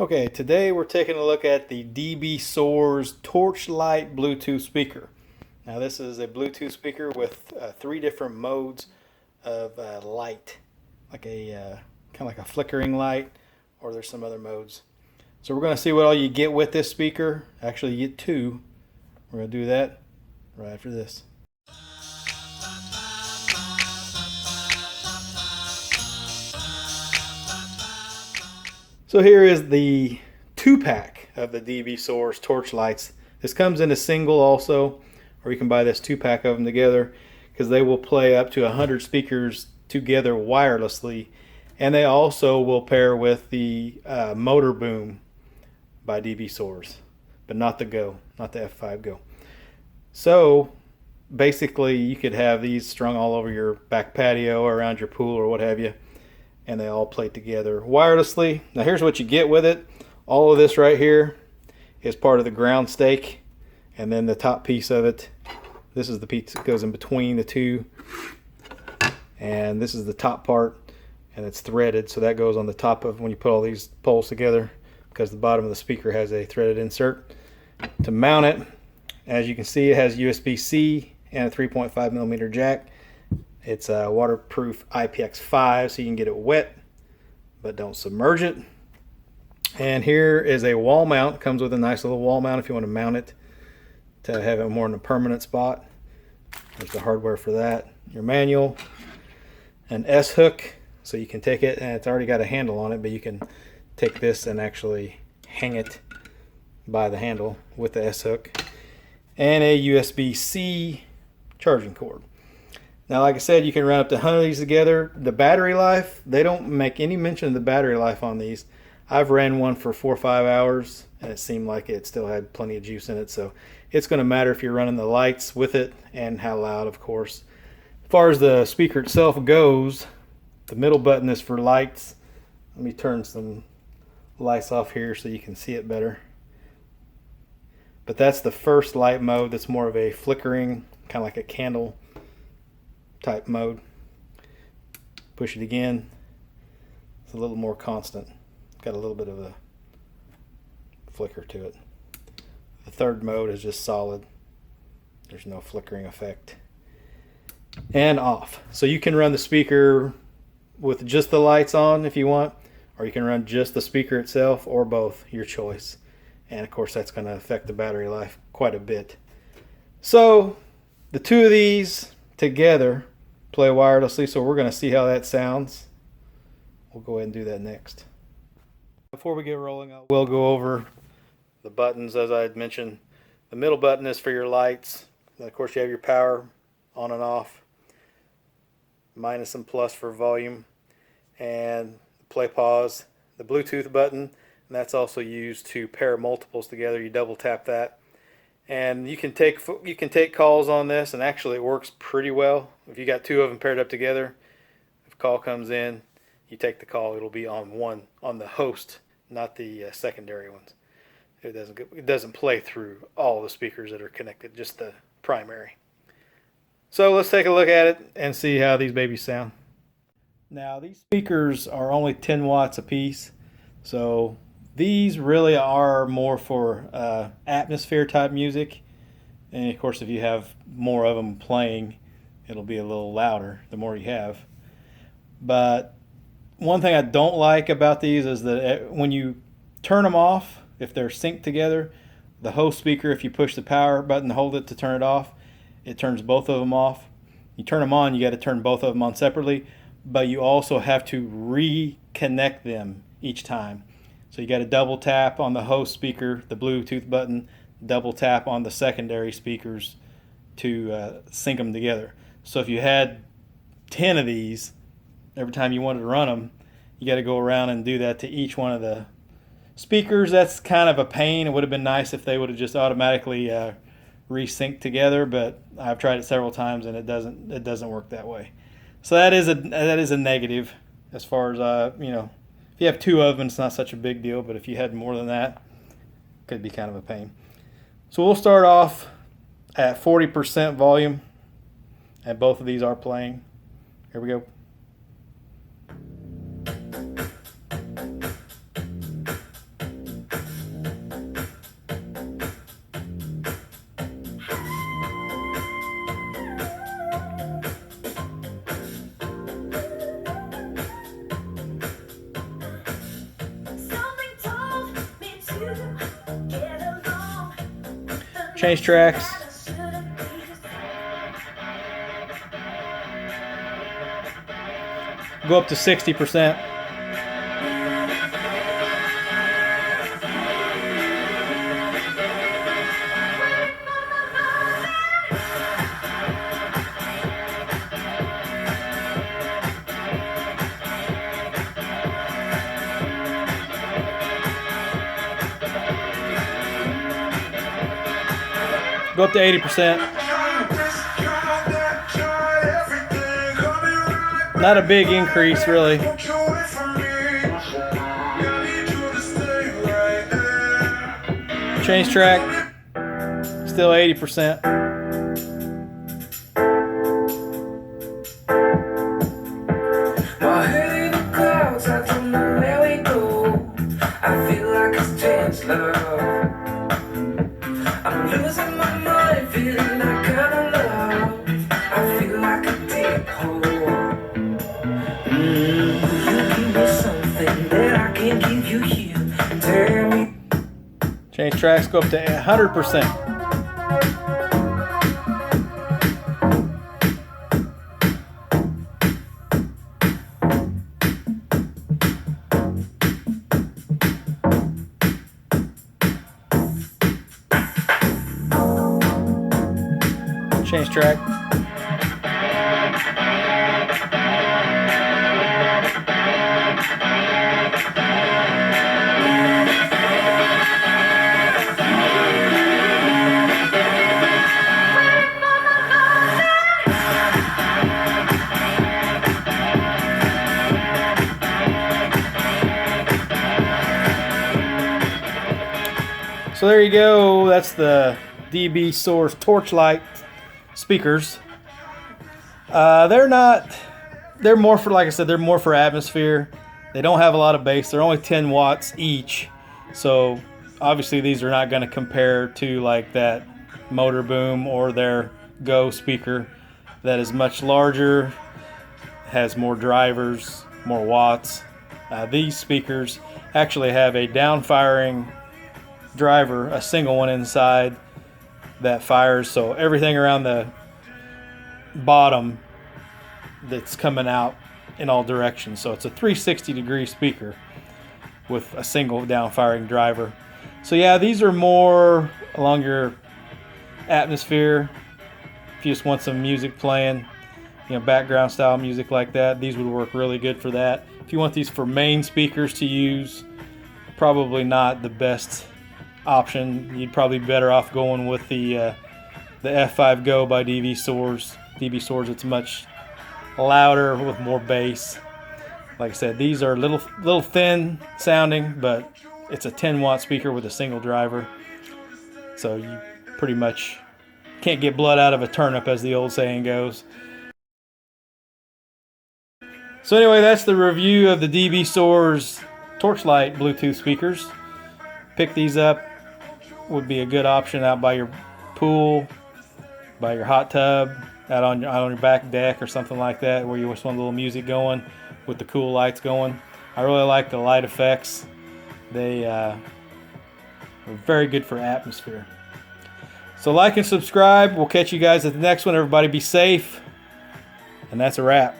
Okay, today we're taking a look at the DBSOARS Torchlight Bluetooth speaker. Now this is a Bluetooth speaker with 3 different modes of light, like a kind of like a flickering light, or there's some other modes. So we're going to see what all you get with this speaker. Actually, you get 2. We're going to do that right after this. So here is the 2-pack of the DBSOARS torch lights. This comes in a single also, or you can buy this 2-pack of them together because they will play up to 100 speakers together wirelessly, and they also will pair with the Motor Boom by DBSOARS, but not the Go, not the F5 Go. So basically you could have these strung all over your back patio or around your pool or what have you, and they all play together wirelessly. Now here's what you get with it. All of this right here is part of the ground stake, and then the top piece of it, this is the piece that goes in between the two, and this is the top part, and it's threaded, so that goes on the top of when you put all these poles together, because the bottom of the speaker has a threaded insert. To mount it, as you can see, it has USB-C and a 3.5mm jack. It's a waterproof IPX5, so you can get it wet, but don't submerge it. And here is a wall mount. It comes with a nice little wall mount if you want to mount it to have it more in a permanent spot. There's the hardware for that. Your manual, an S-hook, so you can take it, and it's already got a handle on it, but you can take this and actually hang it by the handle with the S-hook, and a USB-C charging cord. Now, like I said, you can run up to 100 of these together. The battery life, they don't make any mention of the battery life on these. I've ran one for 4 or 5 hours, and it seemed like it still had plenty of juice in it. So it's going to matter if you're running the lights with it and how loud, of course. As far as the speaker itself goes, the middle button is for lights. Let me turn some lights off here so you can see it better. But that's the first light mode. That's more of a flickering, kind of like a candle type mode. Push it again, it's a little more constant, got a little bit of a flicker to it. The third mode is just solid, there's no flickering effect. And off, so you can run the speaker with just the lights on if you want, or you can run just the speaker itself, or both, your choice. And of course that's going to affect the battery life quite a bit. So the 2 of these together play wirelessly, so we're going to see how that sounds. We'll go ahead and do that next. Before we get rolling, we'll go over the buttons. As I had mentioned, the middle button is for your lights. And of course you have your power on and off, minus and plus for volume, and play pause. The Bluetooth button, and that's also used to pair multiples together. You double tap that, and you can take calls on this, and actually it works pretty well. If you got 2 of them paired up together, if a call comes in, you take the call, it'll be on the host, not the secondary ones. It doesn't play through all the speakers that are connected, just the primary. So let's take a look at it and see how these babies sound. Now these speakers are only 10 watts a piece, so these really are more for atmosphere type music, and of course if you have more of them playing, it'll be a little louder the more you have. But one thing I don't like about these is that when you turn them off, if they're synced together, the host speaker, if you push the power button to hold it to turn it off, it turns both of them off. You turn them on, you got to turn both of them on separately, but you also have to reconnect them each time. So you got to double tap on the host speaker, the Bluetooth button, double tap on the secondary speakers to sync them together. So if you had 10 of these, every time you wanted to run them, you got to go around and do that to each one of the speakers. That's kind of a pain. It would have been nice if they would have just automatically resynced together, but I've tried it several times and it doesn't work that way. So that is a negative as far as if you have 2 of them, it's not such a big deal, but if you had more than that, it could be kind of a pain. So we'll start off at 40% volume, and both of these are playing. Here we go. Change tracks. Go up to 60%. Go up to 80%. Not a big increase, really. Change track, still 80%. I'm losing my mind, feeling that kind of love. I feel like a deep hole. You give me something that I can't give you here. Tell me. Change tracks, go up to 100%. Change track. So there you go. That's the DBSOARS Torchlight speakers. They're more for, like I said, they're more for atmosphere. They don't have a lot of bass. They're only 10 watts each. So obviously these are not going to compare to like that Motor Boom or their Go speaker that is much larger, has more drivers, more watts. These speakers actually have a down-firing driver, a single one inside that fires, so everything around the bottom that's coming out in all directions. So it's a 360-degree speaker with a single down-firing driver. So yeah, these are more along your atmosphere. If you just want some music playing, you know, background style music like that, these would work really good for that. If you want these for main speakers to use, probably not the best option. You'd probably be better off going with the F5 Go by DBSOARS. DBSOARS, it's much louder with more bass. Like I said, these are little thin sounding, but it's a 10-watt speaker with a single driver. So you pretty much can't get blood out of a turnip, as the old saying goes. So anyway, that's the review of the DBSOARS Torchlight Bluetooth speakers. Pick these up. Would be a good option out by your pool, by your hot tub, out on your back deck or something like that, where you just want a little music going with the cool lights going. I really like the light effects. They are very good for atmosphere. So like and subscribe. We'll catch you guys at the next one. Everybody be safe. And that's a wrap.